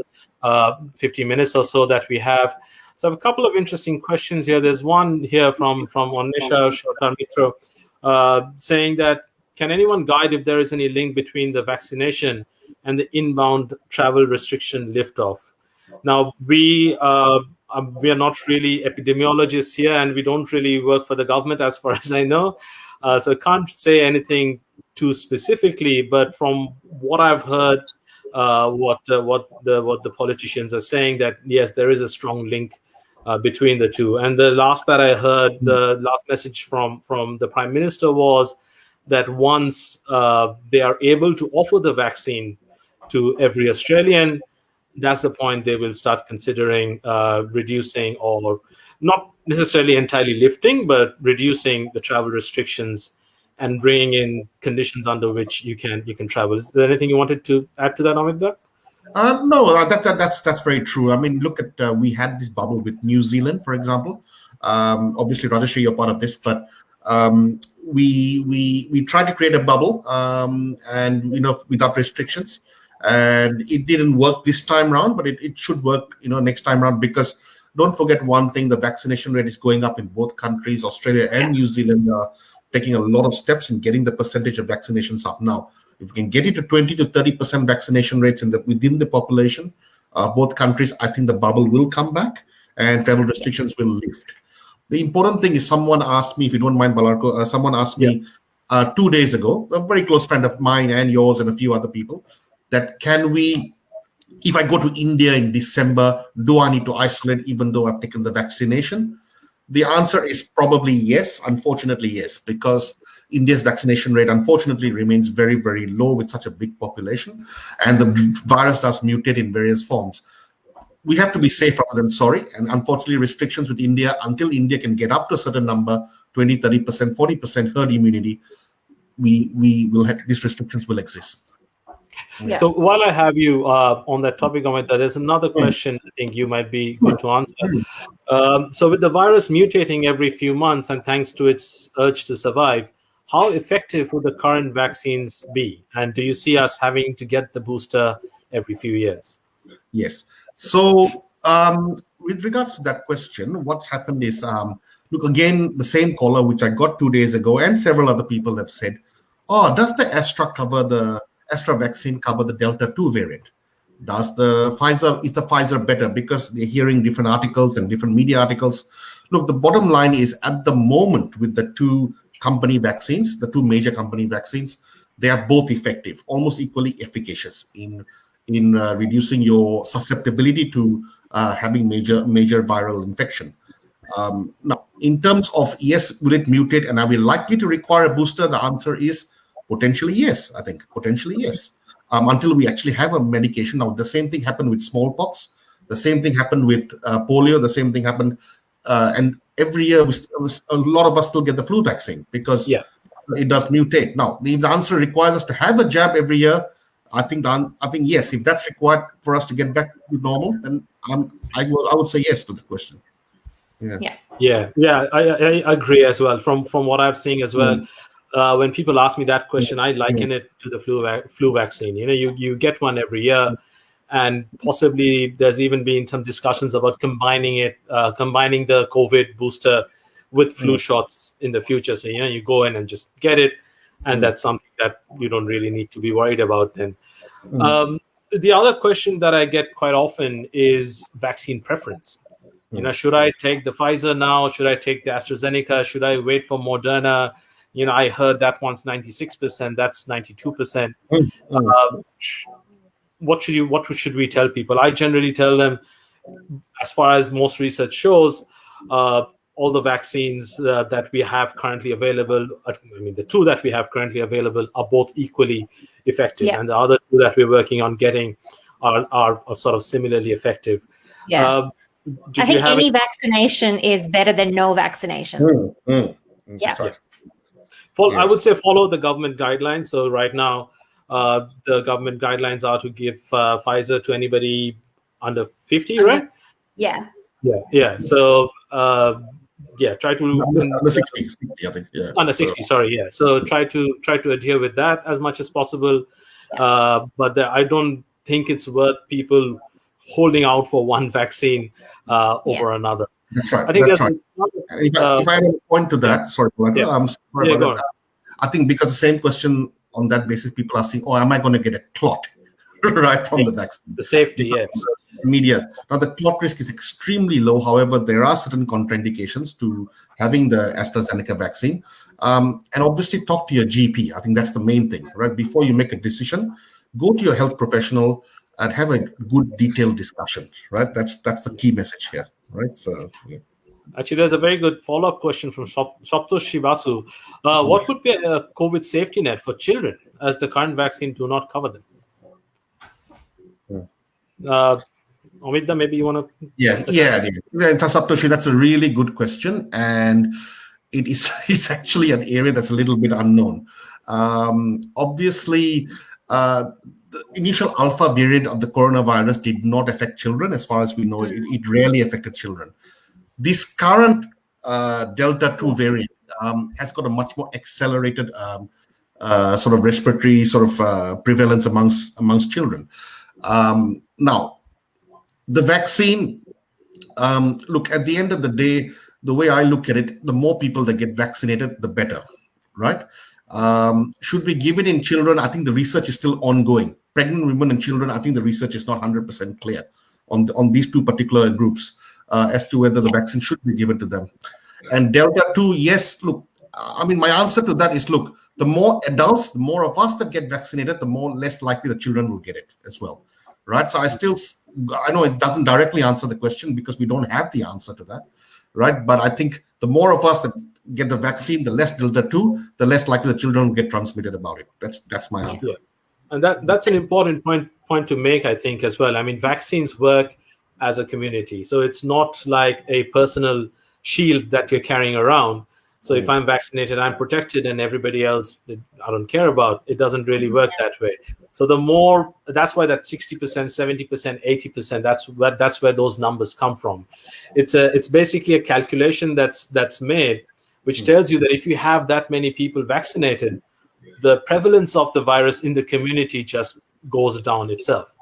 50 minutes or so that we have. So I have a couple of interesting questions here. There's one here from Onisha Shotar Mitro saying that, can anyone guide if there is any link between the vaccination and the inbound travel restriction liftoff? Now, we are not really epidemiologists here, and we don't really work for the government as far as I know. So I can't say anything too specifically, but from what I've heard, what the politicians are saying, that yes, there is a strong link between the two. And the last that I heard, the last message from the Prime Minister was that once they are able to offer the vaccine to every Australian, that's the point they will start considering reducing, or not necessarily entirely lifting, but reducing the travel restrictions and bringing in conditions under which you can travel. Is there anything you wanted to add to that, Amita? No, that's very true. I mean, look at we had this bubble with New Zealand, for example. Obviously, Rajeshri, you're part of this, but we tried to create a bubble, and without restrictions, and it didn't work this time round, but it should work next time round, because don't forget one thing: the vaccination rate is going up in both countries. Australia and New Zealand are taking a lot of steps in getting the percentage of vaccinations up. Now, if we can get it to 20 to 30% vaccination rates within the population, both countries, I think the bubble will come back and travel restrictions will lift. The important thing is, someone asked me, if you don't mind, Balarko, someone asked me 2 days ago, a very close friend of mine and yours and a few other people, that if I go to India in December, do I need to isolate even though I've taken the vaccination? The answer is probably yes, unfortunately yes, because India's vaccination rate unfortunately remains very, very low with such a big population, and the virus does mutate in various forms. We have to be safe rather than sorry, and unfortunately restrictions with India, until India can get up to a certain number, 20, 30%, 40% herd immunity, we will have, these restrictions will exist. Yeah. So while I have you on that topic, Amita, there's another question I think you might be good to answer. So with the virus mutating every few months and thanks to its urge to survive, how effective would the current vaccines be? And do you see us having to get the booster every few years? Yes. So with regards to that question, what's happened is, look, again, the same caller, which I got 2 days ago, and several other people have said, oh, does the Astra vaccine cover the Delta 2 variant? Is the Pfizer better? Because they're hearing different articles and different media articles. Look, the bottom line is, at the moment, with the two major company vaccines, they are both effective, almost equally efficacious in reducing your susceptibility to having major viral infection. Now, in terms of, yes, will it mutate and are we likely to require a booster? The answer is potentially yes. I think potentially yes. Until we actually have a medication. Now, the same thing happened with smallpox. The same thing happened with polio. The same thing happened, and every year a lot of us still get the flu vaccine because it does mutate. Now, if the answer requires us to have a jab every year, I think yes. If that's required for us to get back to normal, then I would say yes to the question. I agree as well. From what I've seen as well, when people ask me that question, I liken it to the flu vaccine. You get one every year, and possibly there's even been some discussions about combining the COVID booster with flu shots in the future. So you go in and just get it, and that's something that you don't really need to be worried about then. The other question that I get quite often is vaccine preference. Should I take the Pfizer now? Should I take the AstraZeneca? Should I wait for Moderna? I heard that one's 96%, that's 92%. What should we tell people? I generally tell them, as far as most research shows, all the vaccines that we have currently available, the two that we have currently available are both equally effective, and the other two that we're working on getting are sort of similarly effective. I think any vaccination is better than no vaccination. I would say follow the government guidelines. So right now, the government guidelines are to give Pfizer to anybody under 50, right? Yeah. So try to under 60, I think. Under 60, sorry. So try to adhere with that as much as possible. But I don't think it's worth people holding out for one vaccine over another. That's right. I think that's right. If I have a point to that, sorry about that. I think because the same question on that basis, people are saying, "Oh, am I going to get a clot?" right from the vaccine. The safety, yes. Media. Now, the clot risk is extremely low. However, there are certain contraindications to having the AstraZeneca vaccine. And obviously, talk to your GP. I think that's the main thing, right? Before you make a decision, go to your health professional and have a good, detailed discussion, right? That's the key message here, right? So, Actually, there's a very good follow-up question from Shoptosh Shivasu. What would be a COVID safety net for children, as the current vaccine do not cover them? Amita, maybe you want to? Shoptosh, that's a really good question, and it's actually an area that's a little bit unknown. Obviously, the initial alpha variant of the coronavirus did not affect children, as far as we know. It rarely affected children. This current Delta 2 variant has got a much more accelerated sort of respiratory prevalence amongst children. Now, the vaccine Look, at the end of the day, the way I look at it, the more people that get vaccinated, the better, right? Should we give it in children? I think the research is still ongoing. Pregnant women and children, I think the research is not 100% clear on these two particular groups as to whether the vaccine should be given to them. And Delta 2, yes, look, I mean, my answer to that is, look, the more adults, the more of us that get vaccinated, the more less likely the children will get it as well, right? So I know it doesn't directly answer the question because we don't have the answer to that, right? But I think the more of us that get the vaccine, the less Delta 2, the less likely the children will get transmitted about it. That's my answer. Yeah. And that's an important point to make, I think, as well. I mean, vaccines work as a community. So it's not like a personal shield that you're carrying around. So if I'm vaccinated, I'm protected, and everybody else I don't care about. It doesn't really work that way. So that's why that 60%, 70%, 80%, that's where those numbers come from. It's basically a calculation that's made, which tells you that if you have that many people vaccinated, the prevalence of the virus in the community just goes down itself.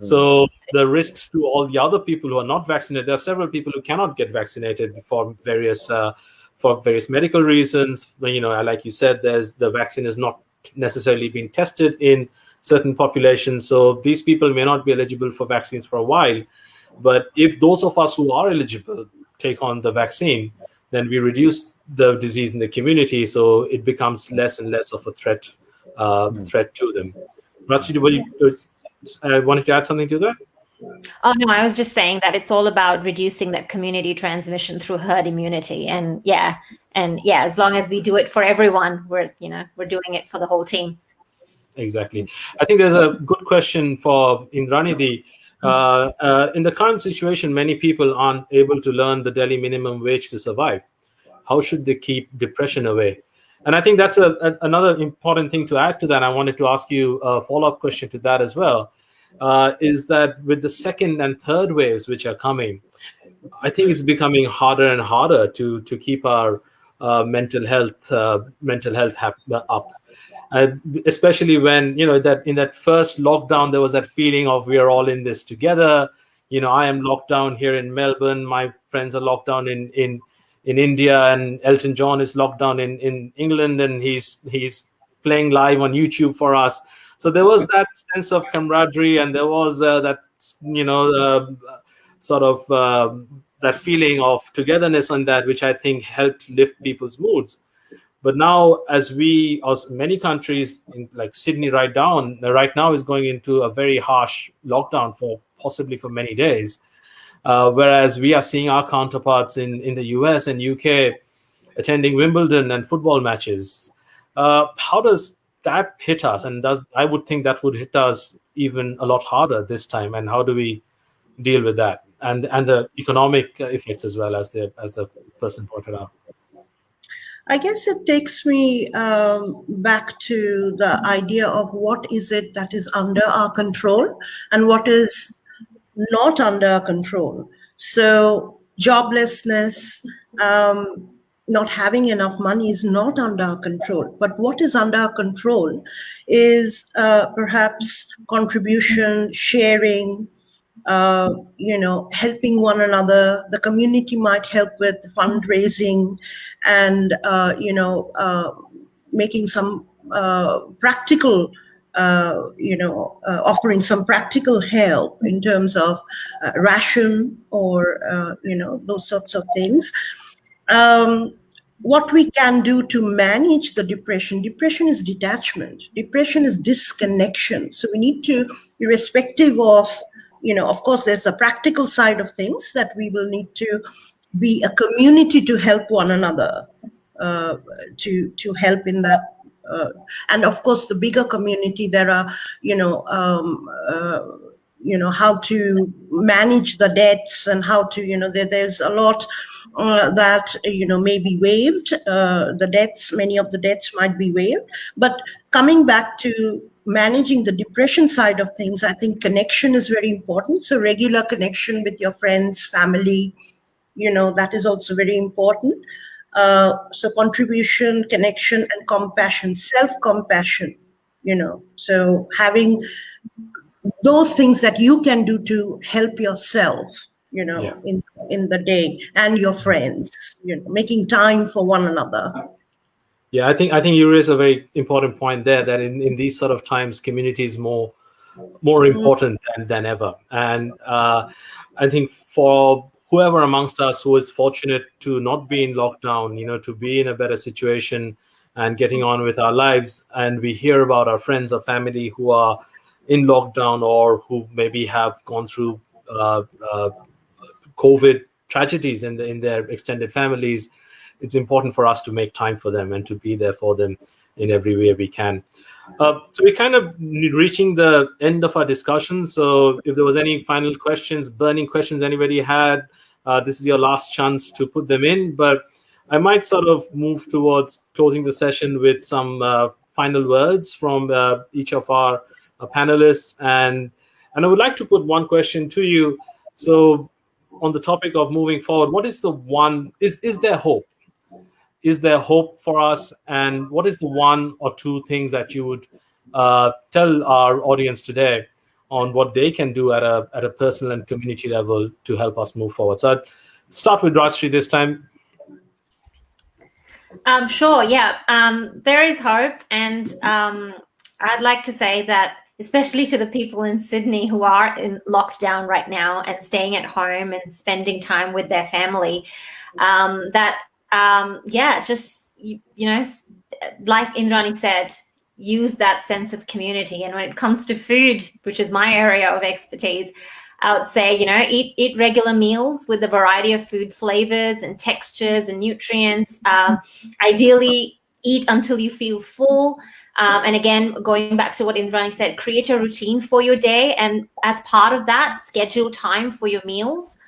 So the risks to all the other people who are not vaccinated, there are several people who cannot get vaccinated for various medical reasons. Like you said, the vaccine is not necessarily being tested in certain populations. So these people may not be eligible for vaccines for a while. But if those of us who are eligible take on the vaccine, then we reduce the disease in the community. So it becomes less and less of a threat to them. Ratsi, wanted to add something to that? Oh, no, I was just saying that it's all about reducing that community transmission through herd immunity. And as long as we do it for everyone, we're doing it for the whole team. Exactly. I think there's a good question for Indranidhi. In the current situation, many people aren't able to learn the Delhi minimum wage to survive. How should they keep depression away? And I think that's another important thing to add to that. I wanted to ask you a follow-up question to that as well. Is that with the second and third waves which are coming, I think it's becoming harder and harder to keep our mental health up, especially when that in that first lockdown there was that feeling of we are all in this together. I am locked down here in Melbourne. My friends are locked down in India, and Elton John is locked down in England, and he's playing live on YouTube for us. So there was that sense of camaraderie, and there was that that feeling of togetherness on that, which I think helped lift people's moods. But now, as many countries, like Sydney right now is going into a very harsh lockdown possibly for many days, whereas we are seeing our counterparts in the US and UK attending Wimbledon and football matches. How does that hit us? And I would think that would hit us even a lot harder this time. And how do we deal with that? And the economic effects as well, as the person pointed out. I guess it takes me back to the idea of what is it that is under our control and what is not under our control. So joblessness, not having enough money is not under our control. But what is under our control is perhaps contribution, sharing, helping one another. The community might help with fundraising and, making some practical, offering some practical help in terms of ration or, those sorts of things. What we can do to manage the depression is detachment. Depression is disconnection. So we need to, irrespective of, of course, there's a practical side of things that we will need to be a community to help one another, to help in that. And of course, the bigger community, there are, how to manage the debts and how to, there's a lot that, may be waived. Many of the debts might be waived. But coming back to managing the depression side of things, I think connection is very important. So regular connection with your friends, family, that is also very important. So contribution, connection, and compassion, self-compassion, so having those things that you can do to help yourself, in the day, and your friends, making time for one another. Yeah, I think you raise a very important point there, that in these sort of times, community is more important than ever. And I think for whoever amongst us who is fortunate to not be in lockdown, to be in a better situation and getting on with our lives, and we hear about our friends or family who are in lockdown or who maybe have gone through COVID tragedies in their extended families, it's important for us to make time for them and to be there for them in every way we can. So we're kind of reaching the end of our discussion. So if there was any final questions, burning questions anybody had, this is your last chance to put them in. But I might sort of move towards closing the session with some final words from each of our panelists. And I would like to put one question to you. So on the topic of moving forward, what is the one, is there hope? Is there hope for us? And what is the one or two things that you would tell our audience today on what they can do at a personal and community level to help us move forward? So I'd start with Rajshri this time. Sure, yeah. There is hope. And I'd like to say that, especially to the people in Sydney who are in lockdown right now and staying at home and spending time with their family, just, like Indrani said, use that sense of community. And when it comes to food, which is my area of expertise, I would say, eat regular meals with a variety of food flavors and textures and nutrients. Ideally, eat until you feel full. And again, going back to what Indrani said, create a routine for your day. And as part of that, schedule time for your meals.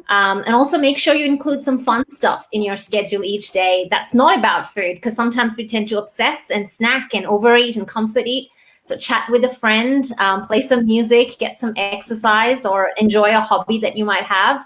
And also make sure you include some fun stuff in your schedule each day that's not about food, because sometimes we tend to obsess and snack and overeat and comfort eat. So chat with a friend, play some music, get some exercise, or enjoy a hobby that you might have.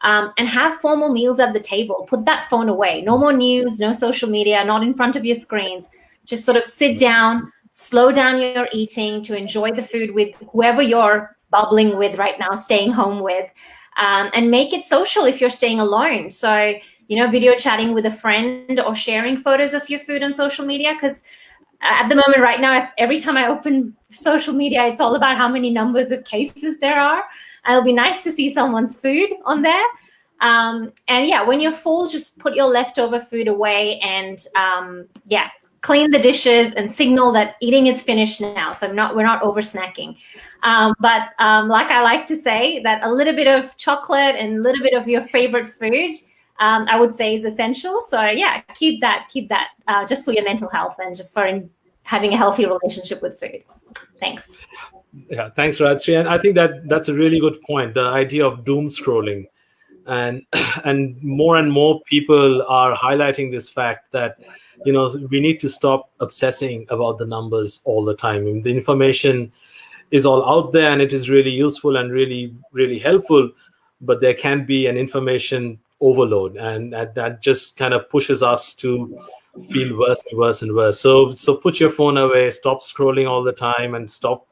And have formal meals at the table. Put that phone away. No more news, no social media, not in front of your screens. Just sort of sit down, slow down your eating to enjoy the food with whoever you're bubbling with right now, staying home with. And make it social if you're staying alone. So, video chatting with a friend or sharing photos of your food on social media. Because at the moment right now, every time I open social media, it's all about how many numbers of cases there are. And it'll be nice to see someone's food on there. And yeah, when you're full, just put your leftover food away and clean the dishes and signal that eating is finished now. So we're not over snacking. But like I like to say, that a little bit of chocolate and a little bit of your favorite food, I would say, is essential. So yeah, keep that just for your mental health and just for having a healthy relationship with food. Thanks. Yeah, thanks, Rajshri. And I think that's a really good point, the idea of doom scrolling. And more and more people are highlighting this fact that, we need to stop obsessing about the numbers all the time. I mean, the information is all out there and it is really useful and really, really helpful, but there can be an information overload, and that just kind of pushes us to feel worse and worse and worse. So put your phone away, stop scrolling all the time, and stop,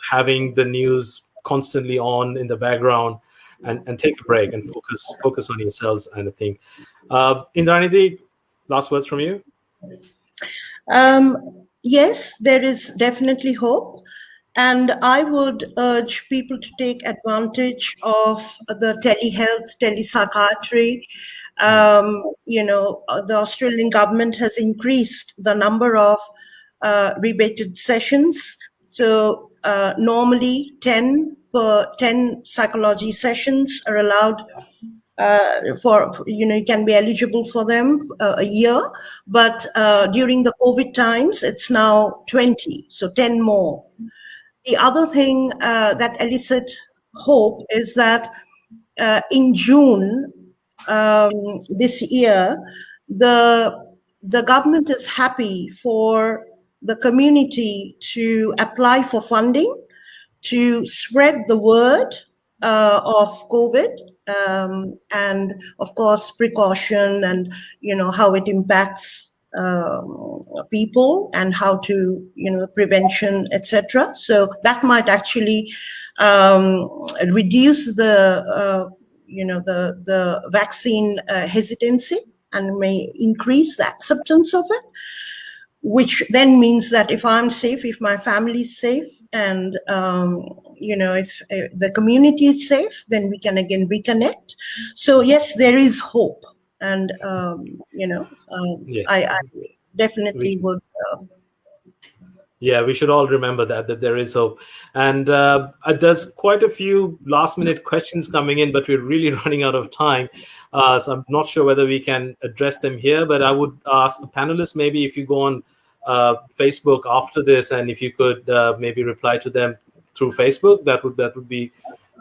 having the news constantly on in the background, and take a break and focus on yourselves, and I think. Indrani, last words from you? Yes, there is definitely hope. And I would urge people to take advantage of the telehealth, telepsychiatry. The Australian government has increased the number of rebated sessions. So normally 10 psychology sessions are allowed you can be eligible for them a year. But during the COVID times, it's now 20, so 10 more. The other thing that elicit hope is that in June this year, the government is happy for the community to apply for funding to spread the word of COVID, and of course precaution and how it impacts people and how to prevention, etc. So that might actually reduce the the vaccine hesitancy, and may increase the acceptance of it, which then means that if I'm safe, if my family is safe, and if the community is safe, then we can again reconnect. So yes, there is hope, and I definitely would. Yeah, we should all remember that there is hope. And there's quite a few last minute questions coming in, but we're really running out of time. So I'm not sure whether we can address them here, but I would ask the panelists, maybe if you go on Facebook after this, and if you could maybe reply to them through Facebook, that would be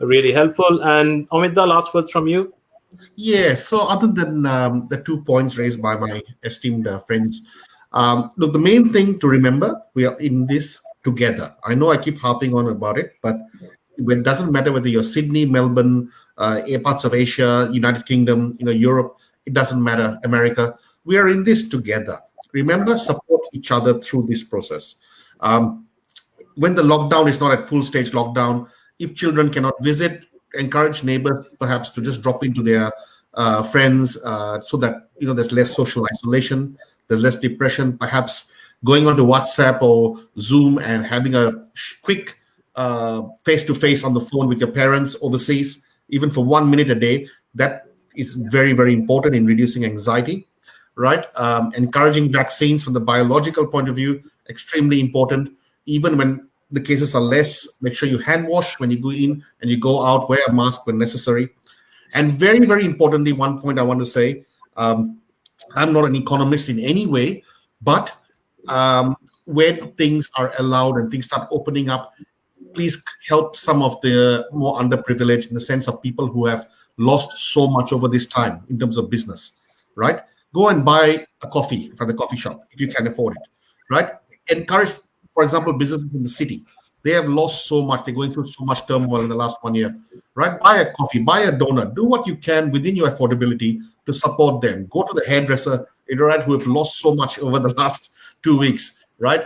really helpful. And Amit, the last words from you. Yeah, so other than the 2 points raised by my esteemed friends, look, the main thing to remember, we are in this together. I know I keep harping on about it, but it doesn't matter whether you're Sydney, Melbourne, parts of Asia, United Kingdom, Europe, it doesn't matter, America. We are in this together. Remember, support each other through this process. When the lockdown is not at full stage lockdown, if children cannot visit, encourage neighbors perhaps to just drop into their friends so that there's less social isolation, there's less depression. Perhaps going onto WhatsApp or Zoom and having a quick face-to-face on the phone with your parents overseas, even for 1 minute a day, that is very, very important in reducing anxiety, right? Encouraging vaccines from the biological point of view, extremely important. Even when the cases are less, make sure you hand wash when you go in and you go out, wear a mask when necessary. And very, very importantly, one point I want to say, I'm not an economist in any way, but when things are allowed and things start opening up, please help some of the more underprivileged, in the sense of people who have lost so much over this time in terms of business, right? Go and buy a coffee from the coffee shop if you can afford it, right? Encourage, for example, businesses in the city. They have lost so much. They're going through so much turmoil in the last 1 year, right? Buy a coffee, buy a donut. Do what you can within your affordability to support them. Go to the hairdresser, right, who have lost so much over the last 2 weeks, right?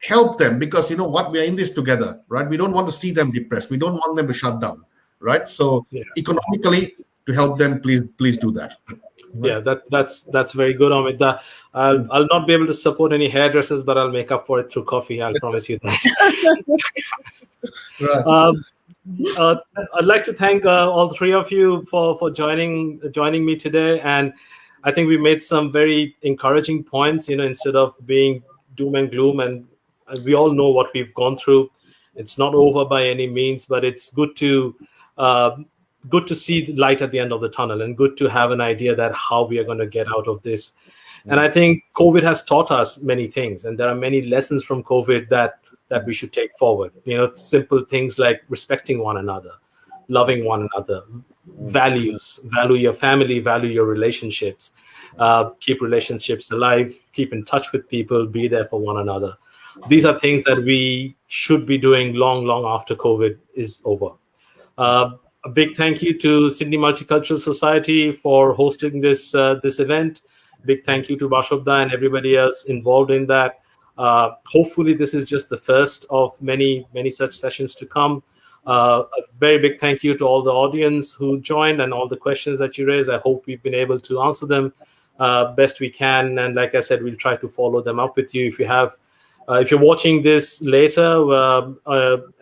Help them, because you know what? We are in this together, right? We don't want to see them depressed. We don't want them to shut down, right? So economically, to help them, please do that. Yeah, that's very good, Amit. I'll not be able to support any hairdressers, but I'll make up for it through coffee. I'll promise you that. Right. I'd like to thank all three of you for joining me today, and I think we made some very encouraging points. Instead of being doom and gloom, and we all know what we've gone through. It's not over by any means, but it's good to see the light at the end of the tunnel, and good to have an idea that how we are going to get out of this. And I think COVID has taught us many things, and there are many lessons from COVID that we should take forward. Simple things like respecting one another, loving one another, value your family, value your relationships, keep relationships alive, keep in touch with people, be there for one another. These are things that we should be doing long after COVID is over. A big thank you to Sydney Multicultural Society for hosting this event. Big thank you to Bashobda and everybody else involved in that. Hopefully this is just the first of many such sessions to come. A very big thank you to all the audience who joined and all the questions that you raised. I hope we've been able to answer them best we can. And like I said, we'll try to follow them up with you. If you're watching this later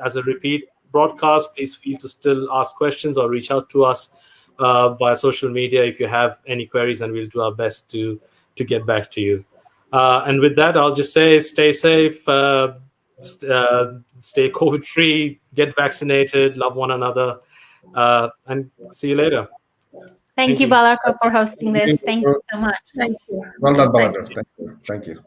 as a repeat broadcast, please feel to still ask questions or reach out to us via social media if you have any queries, and we'll do our best to get back to you. And with that, I'll just say stay safe, stay COVID-free, get vaccinated, love one another, and see you later. Thank you, Balaka, for hosting this. Thank you so much. Thank you. Well done, Balaka. Thank you.